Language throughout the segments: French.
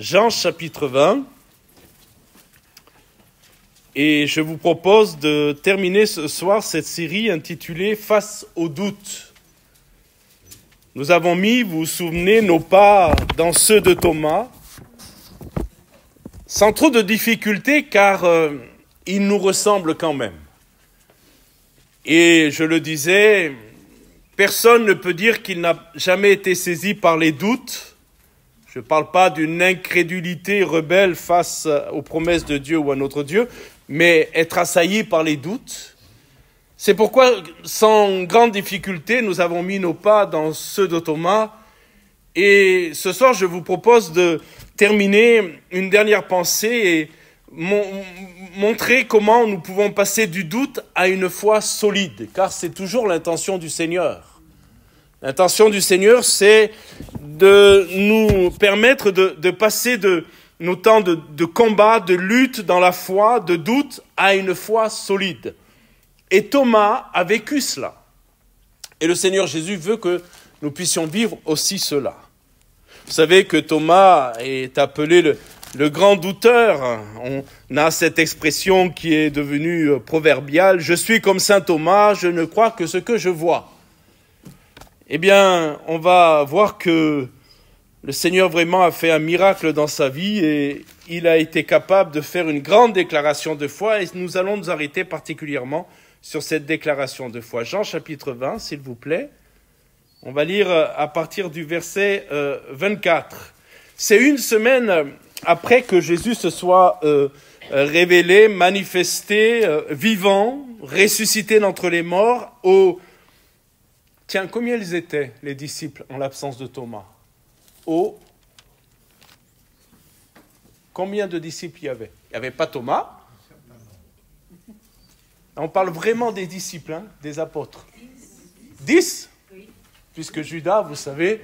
Jean chapitre 20. Et je vous propose de terminer ce soir cette série intitulée « Face au doute ». Nous avons mis, vous vous souvenez, nos pas dans ceux de Thomas, sans trop de difficultés car il nous ressemble quand même. Et je le disais, personne ne peut dire qu'il n'a jamais été saisi par les doutes. Je ne parle pas d'une incrédulité rebelle face aux promesses de Dieu ou à notre Dieu, mais être assailli par les doutes. C'est pourquoi, sans grande difficulté, nous avons mis nos pas dans ceux de Thomas. Et ce soir, je vous propose de terminer une dernière pensée et montrer comment nous pouvons passer du doute à une foi solide, car c'est toujours l'intention du Seigneur. L'intention du Seigneur, c'est de nous permettre de passer de nos temps de combat, de lutte dans la foi, de doute, à une foi solide. Et Thomas a vécu cela. Et le Seigneur Jésus veut que nous puissions vivre aussi cela. Vous savez que Thomas est appelé le grand douteur. On a cette expression qui est devenue proverbiale. « Je suis comme saint Thomas, je ne crois que ce que je vois ». Eh bien, on va voir que le Seigneur vraiment a fait un miracle dans sa vie et il a été capable de faire une grande déclaration de foi et nous allons nous arrêter particulièrement sur cette déclaration de foi. Jean chapitre 20, s'il vous plaît. On va lire à partir du verset 24. C'est une semaine après que Jésus se soit révélé, manifesté, vivant, ressuscité d'entre les morts Tiens, combien ils étaient, les disciples, en l'absence de Thomas? Combien de disciples il y avait? Il n'y avait pas Thomas. On parle vraiment des disciples, hein, des apôtres. 10 ? Oui. Puisque Judas, vous savez,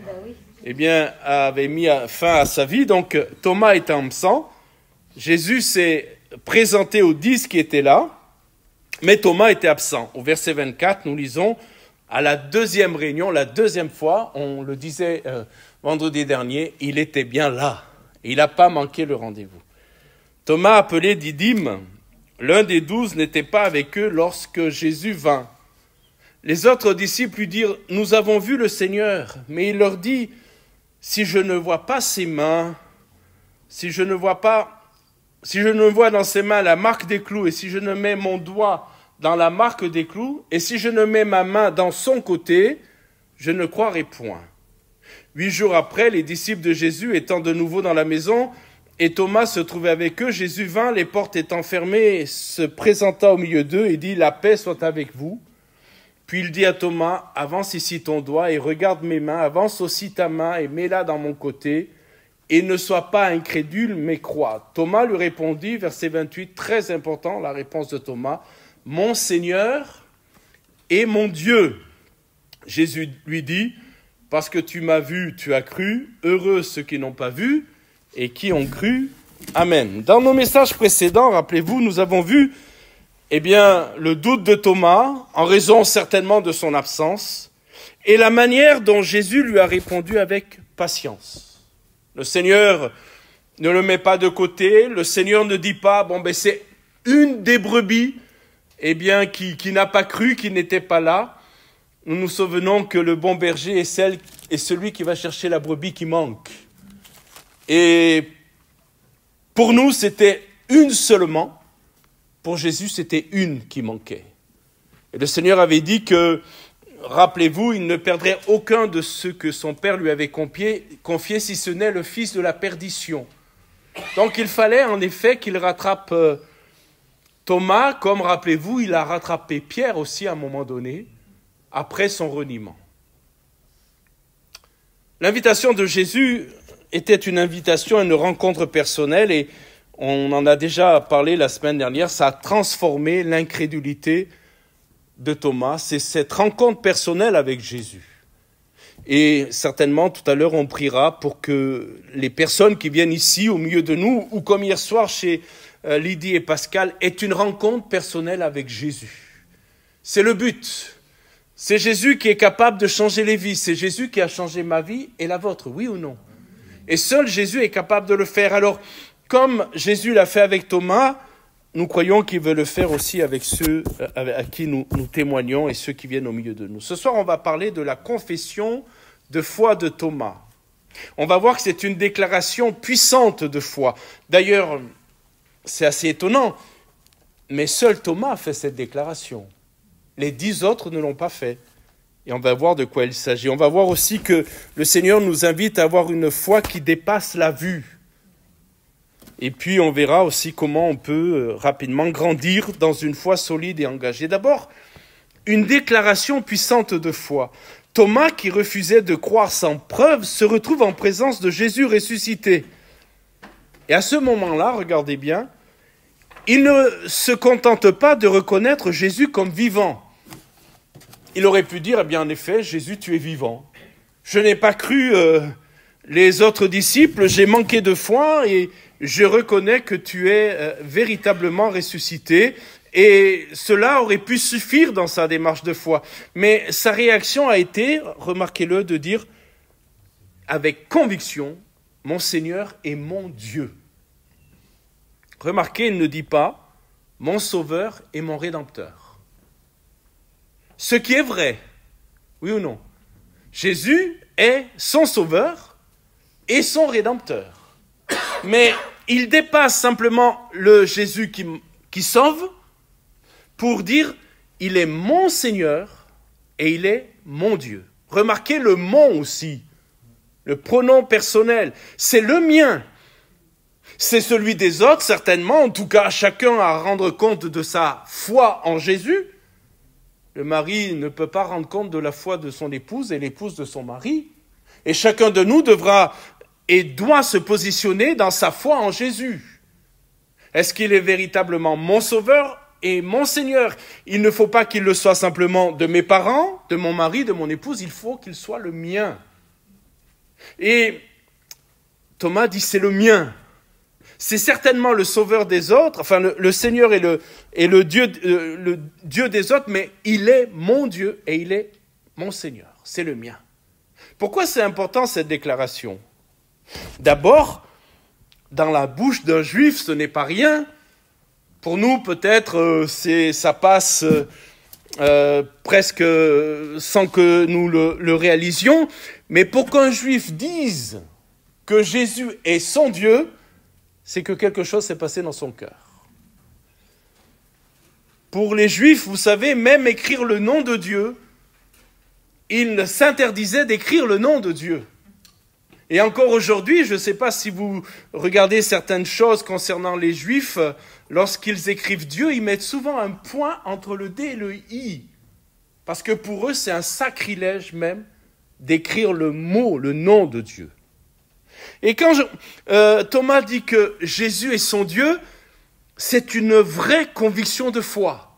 eh bien, avait mis fin à sa vie. Donc, Thomas était absent. Jésus s'est présenté aux 10 qui étaient là, mais Thomas était absent. Au verset 24, nous lisons... À la deuxième réunion, la deuxième fois, on le disait vendredi dernier, il était bien là. Il n'a pas manqué le rendez-vous. Thomas, appelé Didyme, l'un des 12, n'était pas avec eux lorsque Jésus vint. Les autres disciples lui dirent, « Nous avons vu le Seigneur. » Mais il leur dit, « Si je ne vois pas ses mains, si je ne vois dans ses mains la marque des clous, et si je ne mets mon doigt dans la marque des clous, et si je ne mets ma main dans son côté, je ne croirai point. » 8 jours après, les disciples de Jésus étant de nouveau dans la maison, et Thomas se trouvait avec eux, Jésus vint, les portes étant fermées, se présenta au milieu d'eux et dit, « La paix soit avec vous. » Puis il dit à Thomas, « Avance ici ton doigt et regarde mes mains, avance aussi ta main et mets-la dans mon côté, et ne sois pas incrédule, mais crois. » Thomas lui répondit, verset 28, très important, la réponse de Thomas, « Mon Seigneur et mon Dieu. » Jésus lui dit, « Parce que tu m'as vu, tu as cru. Heureux ceux qui n'ont pas vu et qui ont cru. » Amen. Dans nos messages précédents, rappelez-vous, nous avons vu le doute de Thomas, en raison certainement de son absence, et la manière dont Jésus lui a répondu avec patience. Le Seigneur ne le met pas de côté, le Seigneur ne dit pas, c'est une des brebis qui n'a pas cru, qui n'était pas là. Nous nous souvenons que le bon berger est celui qui va chercher la brebis qui manque. Et pour nous, c'était une seulement. Pour Jésus, c'était une qui manquait. Et le Seigneur avait dit que, rappelez-vous, il ne perdrait aucun de ceux que son Père lui avait confiés, si ce n'est le fils de la perdition. Donc il fallait en effet qu'il rattrape Thomas, comme, rappelez-vous, il a rattrapé Pierre aussi à un moment donné, après son reniement. L'invitation de Jésus était une invitation à une rencontre personnelle et on en a déjà parlé la semaine dernière, ça a transformé l'incrédulité de Thomas. C'est cette rencontre personnelle avec Jésus. Et certainement, tout à l'heure, on priera pour que les personnes qui viennent ici, au milieu de nous, ou comme hier soir chez Lydie et Pascal, est une rencontre personnelle avec Jésus. C'est le but. C'est Jésus qui est capable de changer les vies. C'est Jésus qui a changé ma vie et la vôtre, oui ou non? Et seul Jésus est capable de le faire. Alors, comme Jésus l'a fait avec Thomas, nous croyons qu'il veut le faire aussi avec ceux à qui nous témoignons et ceux qui viennent au milieu de nous. Ce soir, on va parler de la confession de foi de Thomas. On va voir que c'est une déclaration puissante de foi. D'ailleurs, c'est assez étonnant, mais seul Thomas a fait cette déclaration. Les 10 autres ne l'ont pas fait. Et on va voir de quoi il s'agit. On va voir aussi que le Seigneur nous invite à avoir une foi qui dépasse la vue. Et puis on verra aussi comment on peut rapidement grandir dans une foi solide et engagée. D'abord, une déclaration puissante de foi. Thomas, qui refusait de croire sans preuve, se retrouve en présence de Jésus ressuscité. Et à ce moment-là, regardez bien, il ne se contente pas de reconnaître Jésus comme vivant. Il aurait pu dire, eh bien en effet, Jésus, tu es vivant. Je n'ai pas cru les autres disciples, j'ai manqué de foi et je reconnais que tu es véritablement ressuscité. Et cela aurait pu suffire dans sa démarche de foi. Mais sa réaction a été, remarquez-le, de dire avec conviction, mon Seigneur est mon Dieu. Remarquez, il ne dit pas mon Sauveur et mon Rédempteur. Ce qui est vrai, oui ou non? Jésus est son Sauveur et son Rédempteur. Mais il dépasse simplement le Jésus qui sauve pour dire il est mon Seigneur et il est mon Dieu. Remarquez le mon aussi, le pronom personnel, c'est le mien. C'est celui des autres, certainement, en tout cas chacun a à rendre compte de sa foi en Jésus. Le mari ne peut pas rendre compte de la foi de son épouse et l'épouse de son mari. Et chacun de nous devra et doit se positionner dans sa foi en Jésus. Est-ce qu'il est véritablement mon Sauveur et mon Seigneur? Il ne faut pas qu'il le soit simplement de mes parents, de mon mari, de mon épouse, il faut qu'il soit le mien. Et Thomas dit c'est le mien. C'est certainement le Sauveur des autres, enfin le Seigneur est le Dieu des autres, mais il est mon Dieu et il est mon Seigneur, c'est le mien. Pourquoi c'est important cette déclaration? D'abord, dans la bouche d'un juif, ce n'est pas rien. Pour nous, peut-être, ça passe presque sans que nous le réalisions, mais pour qu'un juif dise que Jésus est son Dieu, c'est que quelque chose s'est passé dans son cœur. Pour les Juifs, vous savez, même écrire le nom de Dieu, ils s'interdisaient d'écrire le nom de Dieu. Et encore aujourd'hui, je ne sais pas si vous regardez certaines choses concernant les Juifs, lorsqu'ils écrivent Dieu, ils mettent souvent un point entre le D et le I. Parce que pour eux, c'est un sacrilège même d'écrire le mot, le nom de Dieu. Et quand Thomas dit que Jésus est son Dieu, c'est une vraie conviction de foi.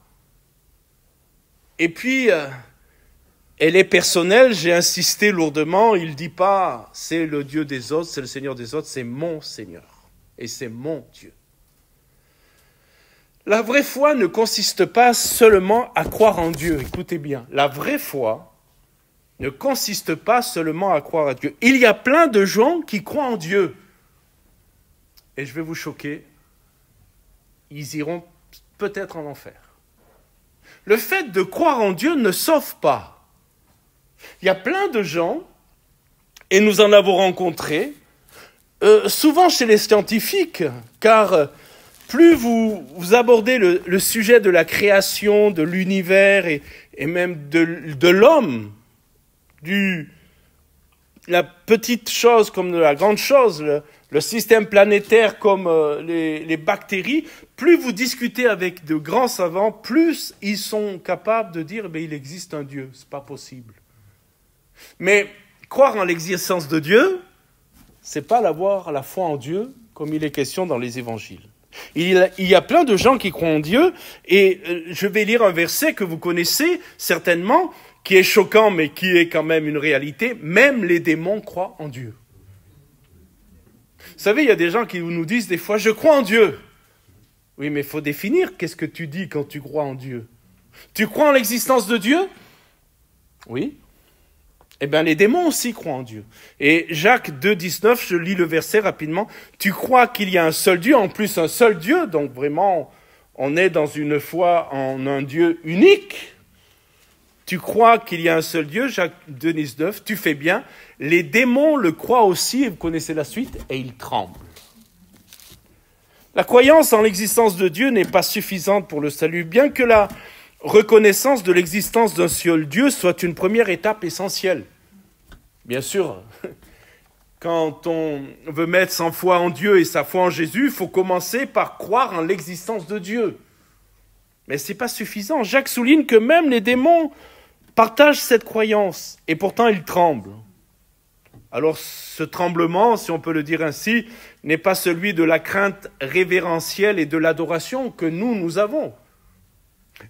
Et puis, elle est personnelle, j'ai insisté lourdement, il ne dit pas c'est le Dieu des autres, c'est le Seigneur des autres, c'est mon Seigneur et c'est mon Dieu. La vraie foi ne consiste pas seulement à croire en Dieu, écoutez bien, la vraie foi ne consiste pas seulement à croire à Dieu. Il y a plein de gens qui croient en Dieu. Et je vais vous choquer, ils iront peut-être en enfer. Le fait de croire en Dieu ne sauve pas. Il y a plein de gens, et nous en avons rencontré, souvent chez les scientifiques, car plus vous abordez le sujet de la création, de l'univers et même de l'homme, la petite chose comme de la grande chose, le système planétaire comme les bactéries, plus vous discutez avec de grands savants, plus ils sont capables de dire il existe un Dieu, c'est pas possible. Mais croire en l'existence de Dieu, c'est pas avoir la foi en Dieu comme il est question dans les évangiles. Il y a plein de gens qui croient en Dieu et je vais lire un verset que vous connaissez certainement, qui est choquant, mais qui est quand même une réalité. Même les démons croient en Dieu. Vous savez, il y a des gens qui nous disent des fois, je crois en Dieu. Oui, mais il faut définir qu'est-ce que tu dis quand tu crois en Dieu. Tu crois en l'existence de Dieu? Oui. Eh bien, les démons aussi croient en Dieu. Et Jacques 2, 19, je lis le verset rapidement. Tu crois qu'il y a un seul Dieu, en plus un seul Dieu, donc vraiment, on est dans une foi en un Dieu unique. Tu crois qu'il y a un seul Dieu, Jacques 2, 19, tu fais bien. Les démons le croient aussi, et vous connaissez la suite, et ils tremblent. La croyance en l'existence de Dieu n'est pas suffisante pour le salut, bien que la reconnaissance de l'existence d'un seul Dieu soit une première étape essentielle. Bien sûr, quand on veut mettre sa foi en Dieu et sa foi en Jésus, il faut commencer par croire en l'existence de Dieu. Mais ce n'est pas suffisant. Jacques souligne que même les démons partagent cette croyance, et pourtant ils tremblent. Alors ce tremblement, si on peut le dire ainsi, n'est pas celui de la crainte révérentielle et de l'adoration que nous avons.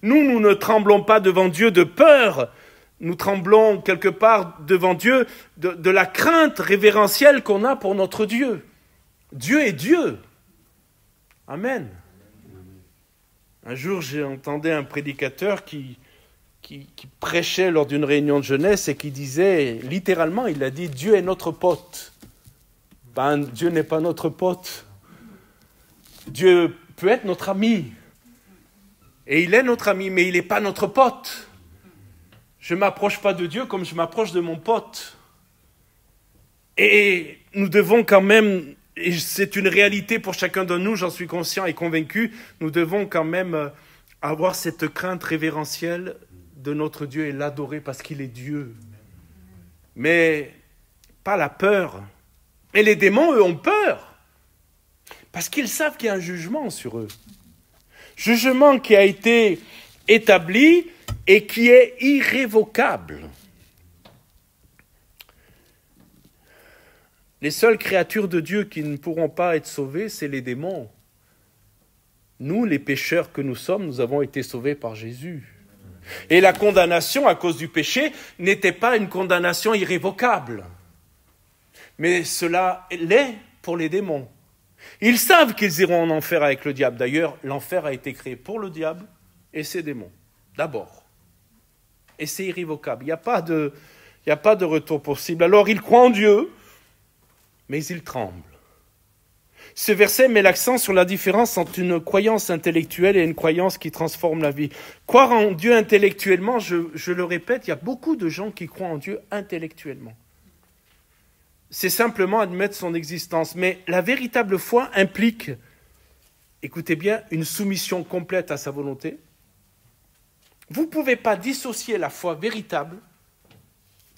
Nous ne tremblons pas devant Dieu de peur, nous tremblons quelque part devant Dieu de la crainte révérentielle qu'on a pour notre Dieu. Dieu est Dieu. Amen. Un jour, j'ai entendu un prédicateur qui prêchait lors d'une réunion de jeunesse et qui disait, littéralement, il a dit « Dieu est notre pote ». Ben, Dieu n'est pas notre pote. Dieu peut être notre ami. Et il est notre ami, mais il n'est pas notre pote. Je ne m'approche pas de Dieu comme je m'approche de mon pote. Et nous devons quand même, et c'est une réalité pour chacun de nous, j'en suis conscient et convaincu, nous devons quand même avoir cette crainte révérentielle de notre Dieu et l'adorer parce qu'il est Dieu. Mais pas la peur. Et les démons, eux, ont peur. Parce qu'ils savent qu'il y a un jugement sur eux. Jugement qui a été établi et qui est irrévocable. Les seules créatures de Dieu qui ne pourront pas être sauvées, c'est les démons. Nous, les pécheurs que nous sommes, nous avons été sauvés par Jésus. Et la condamnation à cause du péché n'était pas une condamnation irrévocable. Mais cela l'est pour les démons. Ils savent qu'ils iront en enfer avec le diable. D'ailleurs, l'enfer a été créé pour le diable et ses démons, d'abord. Et c'est irrévocable. Il n'y a pas de retour possible. Alors, ils croient en Dieu, mais ils tremblent. Ce verset met l'accent sur la différence entre une croyance intellectuelle et une croyance qui transforme la vie. Croire en Dieu intellectuellement, je le répète, il y a beaucoup de gens qui croient en Dieu intellectuellement. C'est simplement admettre son existence. Mais la véritable foi implique, écoutez bien, une soumission complète à sa volonté. Vous ne pouvez pas dissocier la foi véritable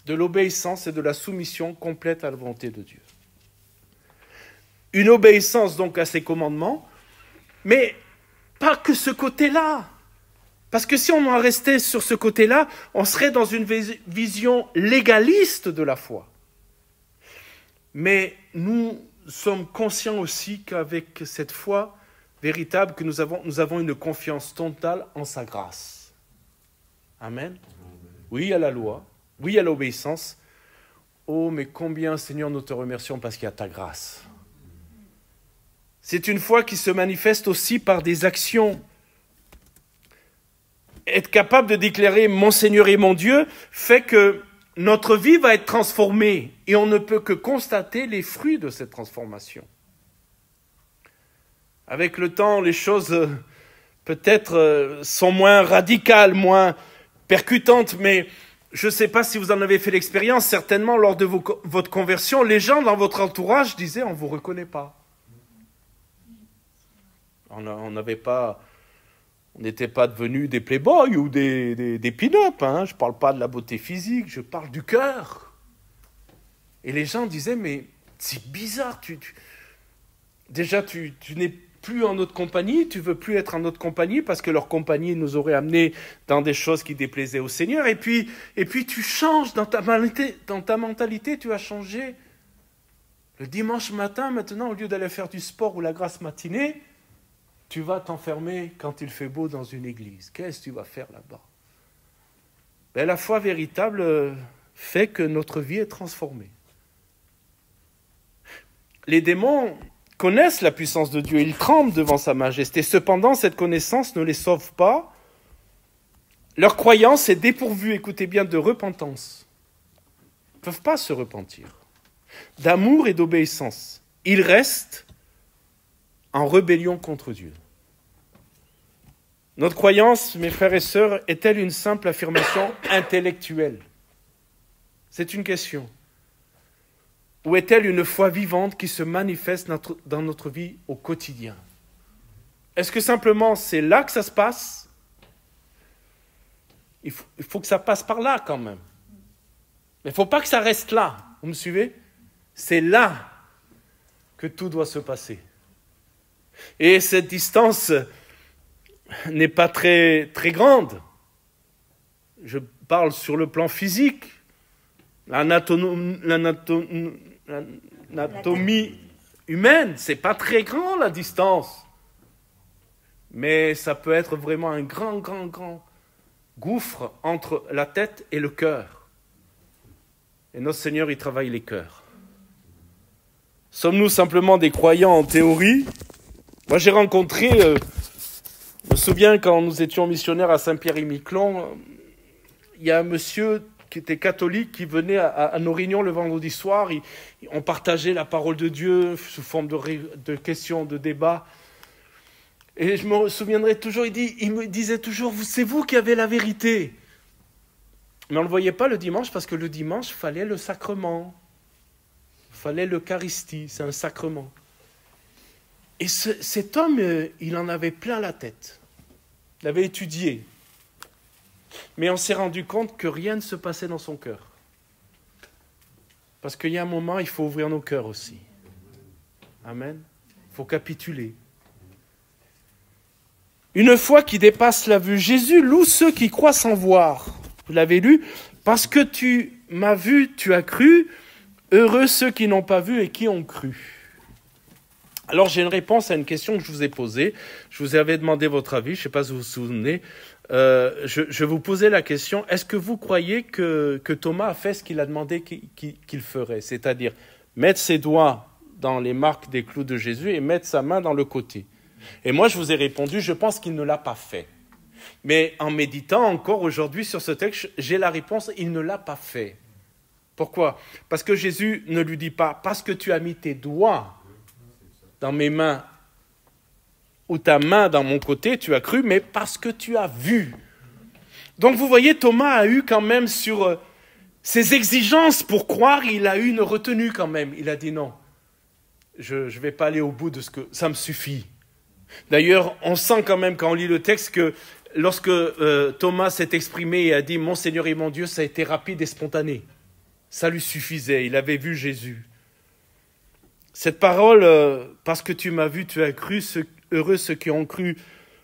de l'obéissance et de la soumission complète à la volonté de Dieu. Une obéissance donc à ses commandements, mais pas que ce côté-là. Parce que si on en restait sur ce côté-là, on serait dans une vision légaliste de la foi. Mais nous sommes conscients aussi qu'avec cette foi véritable que nous avons une confiance totale en sa grâce. Amen. Oui, il y a la loi, oui, il y a l'obéissance. Oh, mais combien, Seigneur, nous te remercions parce qu'il y a ta grâce. C'est une foi qui se manifeste aussi par des actions. Être capable de déclarer « Mon Seigneur et mon Dieu » fait que notre vie va être transformée et on ne peut que constater les fruits de cette transformation. Avec le temps, les choses peut-être sont moins radicales, moins percutantes, mais je ne sais pas si vous en avez fait l'expérience, certainement lors de votre conversion, les gens dans votre entourage disaient « On ne vous reconnaît pas ». On n'était pas devenus des playboys ou des pin-up. Hein. Je ne parle pas de la beauté physique, je parle du cœur. Et les gens disaient, mais c'est bizarre, déjà tu n'es plus en notre compagnie, tu ne veux plus être en notre compagnie parce que leur compagnie nous aurait amenés dans des choses qui déplaisaient au Seigneur. Et puis tu changes dans ta mentalité, tu as changé. Le dimanche matin, maintenant, au lieu d'aller faire du sport ou la grasse matinée, tu vas t'enfermer quand il fait beau dans une église. Qu'est-ce que tu vas faire là-bas? Ben, la foi véritable fait que notre vie est transformée. Les démons connaissent la puissance de Dieu, ils tremblent devant sa majesté. Cependant, cette connaissance ne les sauve pas. Leur croyance est dépourvue, écoutez bien, de repentance. ne peuvent pas se repentir. D'amour et d'obéissance. Ils restent en rébellion contre Dieu. Notre croyance, mes frères et sœurs, est-elle une simple affirmation intellectuelle? C'est une question. Ou est-elle une foi vivante qui se manifeste dans notre vie au quotidien? Est-ce que simplement c'est là que ça se passe? Il faut que ça passe par là quand même. Mais il ne faut pas que ça reste là. Vous me suivez? C'est là que tout doit se passer. Et cette distance n'est pas très, très grande. Je parle sur le plan physique. L'anatomie humaine, c'est pas très grand la distance. Mais ça peut être vraiment un grand gouffre entre la tête et le cœur. Et notre Seigneur, il travaille les cœurs. Sommes-nous simplement des croyants en théorie? Moi, j'ai rencontré, je me souviens quand nous étions missionnaires à Saint-Pierre-et-Miquelon, il y a un monsieur qui était catholique qui venait à nos réunions le vendredi soir. On partageait la parole de Dieu sous forme de questions, de débats. Et je me souviendrai toujours, il me disait toujours, c'est vous qui avez la vérité. Mais on ne le voyait pas le dimanche parce que le dimanche, il fallait le sacrement. Il fallait l'Eucharistie, c'est un sacrement. Et cet homme, il en avait plein la tête. Il avait étudié. Mais on s'est rendu compte que rien ne se passait dans son cœur. Parce qu'il y a un moment, il faut ouvrir nos cœurs aussi. Amen. Il faut capituler. Une foi qui dépasse la vue. Jésus loue ceux qui croient sans voir. Vous l'avez lu? Parce que tu m'as vu, tu as cru. Heureux ceux qui n'ont pas vu et qui ont cru. Alors j'ai une réponse à une question que je vous ai posée. Je vous avais demandé votre avis, je ne sais pas si vous vous souvenez. Je vous posais la question, est-ce que vous croyez que Thomas a fait ce qu'il a demandé qu'il ferait? C'est-à-dire mettre ses doigts dans les marques des clous de Jésus et mettre sa main dans le côté. Et moi je vous ai répondu, je pense qu'il ne l'a pas fait. Mais en méditant encore aujourd'hui sur ce texte, j'ai la réponse, il ne l'a pas fait. Pourquoi? Parce que Jésus ne lui dit pas, parce que tu as mis tes doigts dans mes mains, ou ta main dans mon côté, tu as cru, mais parce que tu as vu. Donc vous voyez, Thomas a eu quand même sur ses exigences pour croire, il a eu une retenue quand même. Il a dit non, je ne vais pas aller au bout de ce que ça me suffit. D'ailleurs, on sent quand même quand on lit le texte que lorsque Thomas s'est exprimé et a dit « Mon Seigneur et mon Dieu », ça a été rapide et spontané. Ça lui suffisait, il avait vu Jésus. Cette parole, parce que tu m'as vu, tu as cru, heureux ceux qui ont cru,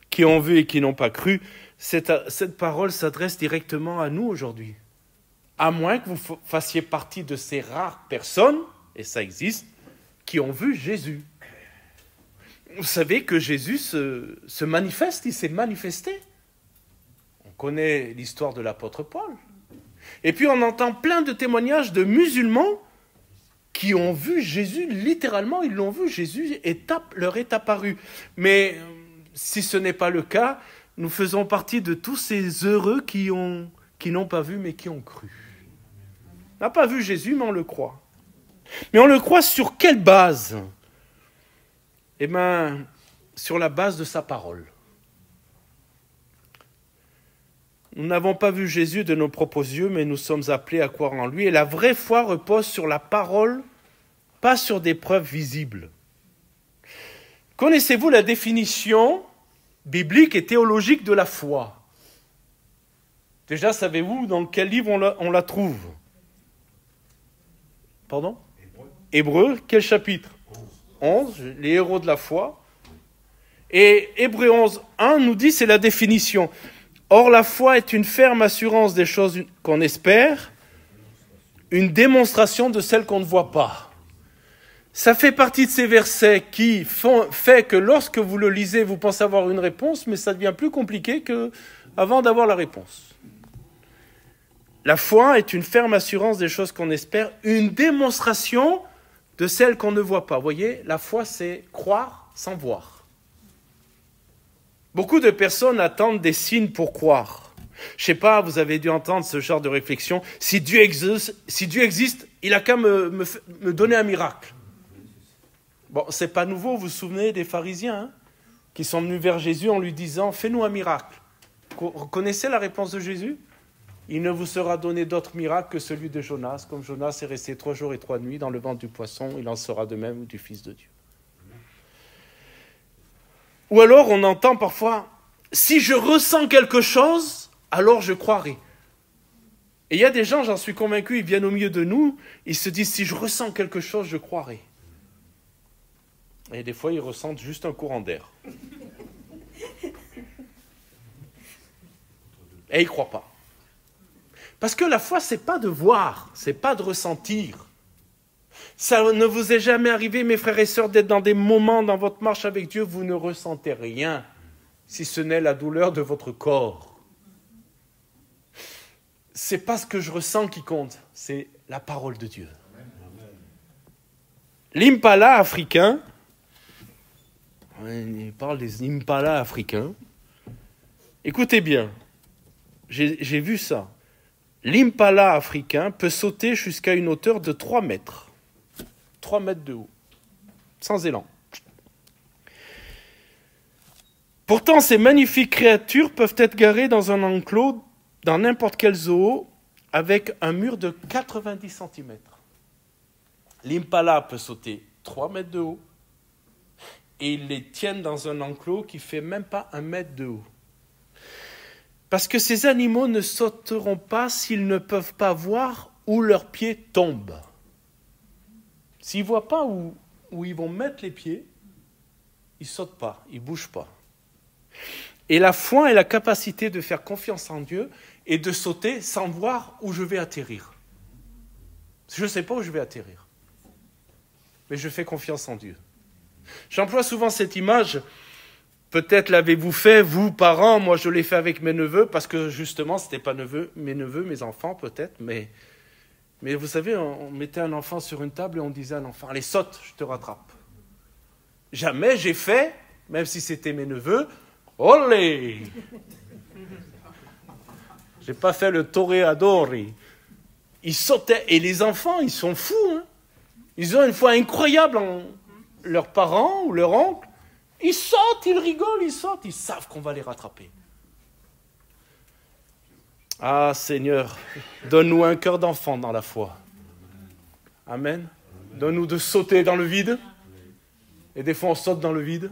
qui ont vu et qui n'ont pas cru, cette parole s'adresse directement à nous aujourd'hui. À moins que vous fassiez partie de ces rares personnes, et ça existe, qui ont vu Jésus. Vous savez que Jésus se manifeste, il s'est manifesté. On connaît l'histoire de l'apôtre Paul. Et puis on entend plein de témoignages de musulmans qui ont vu Jésus, littéralement, ils l'ont vu, Jésus leur est apparu. Mais si ce n'est pas le cas, nous faisons partie de tous ces heureux qui n'ont pas vu, mais qui ont cru. On n'a pas vu Jésus, mais on le croit. Mais on le croit sur quelle base? Eh bien, sur la base de sa parole. Nous n'avons pas vu Jésus de nos propres yeux, mais nous sommes appelés à croire en lui. Et la vraie foi repose sur la parole, pas sur des preuves visibles. Connaissez-vous la définition biblique et théologique de la foi? Déjà, savez-vous dans quel livre on la trouve? Pardon? Hébreux, quel chapitre? 11, les héros de la foi. Et Hébreux 11, 1 nous dit, c'est la définition. Or, la foi est une ferme assurance des choses qu'on espère, une démonstration de celles qu'on ne voit pas. Ça fait partie de ces versets qui fait que lorsque vous le lisez, vous pensez avoir une réponse, mais ça devient plus compliqué qu'avant d'avoir la réponse. La foi est une ferme assurance des choses qu'on espère, une démonstration de celles qu'on ne voit pas. Vous voyez, la foi, c'est croire sans voir. Beaucoup de personnes attendent des signes pour croire. Je sais pas, vous avez dû entendre ce genre de réflexion. Si Dieu existe, il a qu'à me donner un miracle. Bon, c'est pas nouveau, vous vous souvenez des pharisiens qui sont venus vers Jésus en lui disant « Fais-nous un miracle ». Vous connaissez la réponse de Jésus ? « Il ne vous sera donné d'autre miracle que celui de Jonas. Comme Jonas est resté 3 jours et 3 nuits dans le ventre du poisson, il en sera de même du Fils de Dieu. » Ou alors on entend parfois « Si je ressens quelque chose, alors je croirai. » Et il y a des gens, j'en suis convaincu, ils viennent au milieu de nous, ils se disent « Si je ressens quelque chose, je croirai. » Et des fois, ils ressentent juste un courant d'air. Et ils ne croient pas. Parce que la foi, ce n'est pas de voir, ce n'est pas de ressentir. Ça ne vous est jamais arrivé, mes frères et sœurs, d'être dans des moments dans votre marche avec Dieu, vous ne ressentez rien, si ce n'est la douleur de votre corps. Ce n'est pas ce que je ressens qui compte, c'est la parole de Dieu. L'impala africain, on parle des impalas africains. Écoutez bien, j'ai vu ça. L'impala africain peut sauter jusqu'à une hauteur de 3 mètres. 3 mètres de haut, sans élan. Pourtant, ces magnifiques créatures peuvent être garées dans un enclos, dans n'importe quel zoo, avec un mur de 90 cm. L'impala peut sauter 3 mètres de haut, et ils les tiennent dans un enclos qui ne fait même pas 1 mètre de haut. Parce que ces animaux ne sauteront pas s'ils ne peuvent pas voir où leurs pieds tombent. S'ils ne voient pas où ils vont mettre les pieds, ils ne sautent pas, ils ne bougent pas. Et la foi est la capacité de faire confiance en Dieu et de sauter sans voir où je vais atterrir. Je ne sais pas où je vais atterrir, mais je fais confiance en Dieu. J'emploie souvent cette image, peut-être l'avez-vous fait, vous, parents, moi je l'ai fait avec mes neveux, parce que justement, ce n'était pas mes neveux, mes enfants peut-être, mais vous savez, on mettait un enfant sur une table et on disait à l'enfant, allez saute, je te rattrape. Jamais j'ai fait, même si c'était mes neveux, olé. J'ai pas fait le toreador. Ils sautaient, et les enfants, ils sont fous, hein. Ils ont une foi incroyable en leurs parents ou leur oncle. Ils sautent, ils rigolent, ils sautent, ils savent qu'on va les rattraper. Ah Seigneur, donne-nous un cœur d'enfant dans la foi. Amen. Donne-nous de sauter dans le vide. Et des fois on saute dans le vide.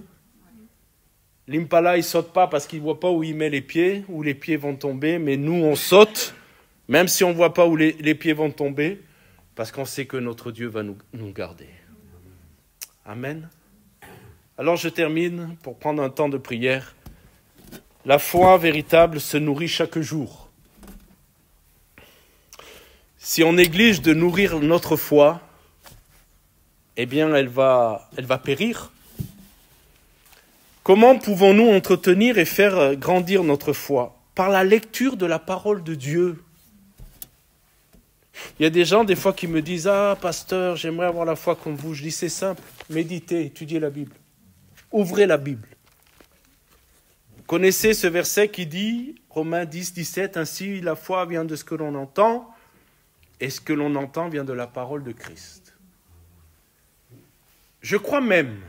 L'impala, il ne saute pas parce qu'il ne voit pas où il met les pieds, où les pieds vont tomber. Mais nous, on saute, même si on ne voit pas où les pieds vont tomber, parce qu'on sait que notre Dieu va nous garder. Amen. Alors je termine pour prendre un temps de prière. La foi véritable se nourrit chaque jour. Si on néglige de nourrir notre foi, eh bien elle va périr. Comment pouvons-nous entretenir et faire grandir notre foi ? Par la lecture de la parole de Dieu. Il y a des gens, des fois, qui me disent « Ah, pasteur, j'aimerais avoir la foi comme vous. » Je dis « C'est simple, méditez, étudiez la Bible. Ouvrez la Bible. » Vous connaissez ce verset qui dit, Romains 10, 17, « Ainsi la foi vient de ce que l'on entend, et ce que l'on entend vient de la parole de Christ. » Je crois même,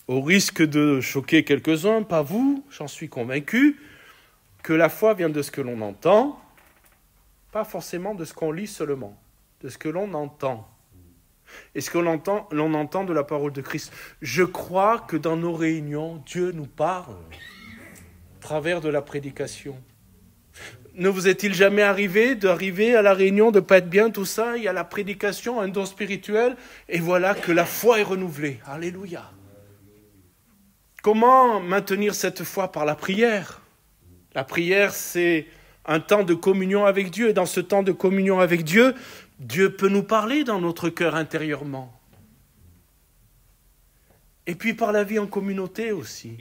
au risque de choquer quelques-uns, pas vous, j'en suis convaincu, que la foi vient de ce que l'on entend, pas forcément de ce qu'on lit seulement, de ce que l'on entend. Et ce que l'on entend de la parole de Christ. Je crois que dans nos réunions, Dieu nous parle à travers de la prédication. Ne vous est-il jamais arrivé d'arriver à la réunion, de ne pas être bien, tout ça, il y a la prédication, un don spirituel, et voilà que la foi est renouvelée. Alléluia. Comment maintenir cette foi? Par la prière. La prière, c'est un temps de communion avec Dieu. Et dans ce temps de communion avec Dieu, Dieu peut nous parler dans notre cœur intérieurement. Et puis par la vie en communauté aussi.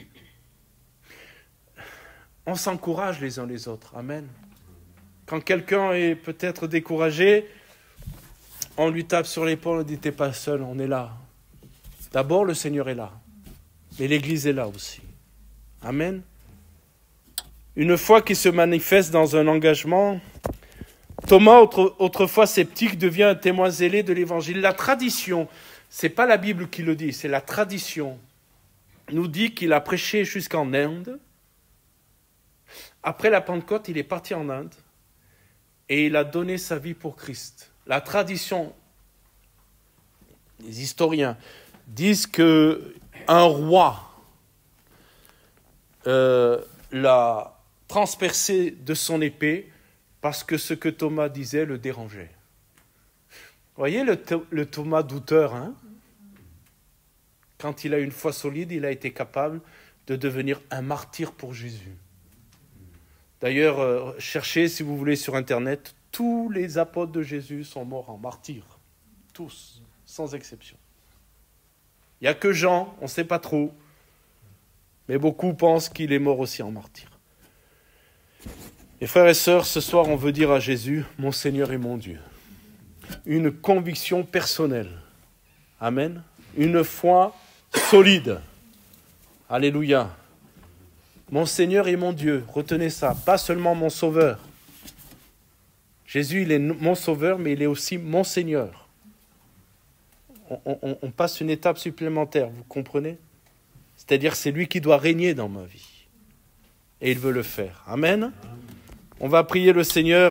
On s'encourage les uns les autres. Amen. Quand quelqu'un est peut-être découragé, on lui tape sur l'épaule et dit « T'es pas seul, on est là. » D'abord, le Seigneur est là. Mais l'Église est là aussi. Amen. une foi qui se manifeste dans un engagement. Thomas, autrefois sceptique, devient un témoin zélé de l'Évangile. La tradition, ce n'est pas la Bible qui le dit, c'est la tradition, nous dit qu'il a prêché jusqu'en Inde. Après la Pentecôte, il est parti en Inde et il a donné sa vie pour Christ. La tradition, les historiens disent qu'un roi l'a transpercé de son épée parce que ce que Thomas disait le dérangeait. Vous voyez le Thomas douteur, hein? Quand il a une foi solide, il a été capable de devenir un martyr pour Jésus. D'ailleurs, cherchez, si vous voulez, sur Internet, tous les apôtres de Jésus sont morts en martyrs. Tous, sans exception. Il n'y a que Jean, on ne sait pas trop, mais beaucoup pensent qu'il est mort aussi en martyr. Et frères et sœurs, ce soir, on veut dire à Jésus, mon Seigneur et mon Dieu. Une conviction personnelle. Amen. Une foi solide. Alléluia. Mon Seigneur et mon Dieu, retenez ça, pas seulement mon Sauveur. Jésus, il est mon Sauveur, mais il est aussi mon Seigneur. On passe une étape supplémentaire, vous comprenez? C'est-à-dire c'est lui qui doit régner dans ma vie. Et il veut le faire. Amen. On va prier le Seigneur.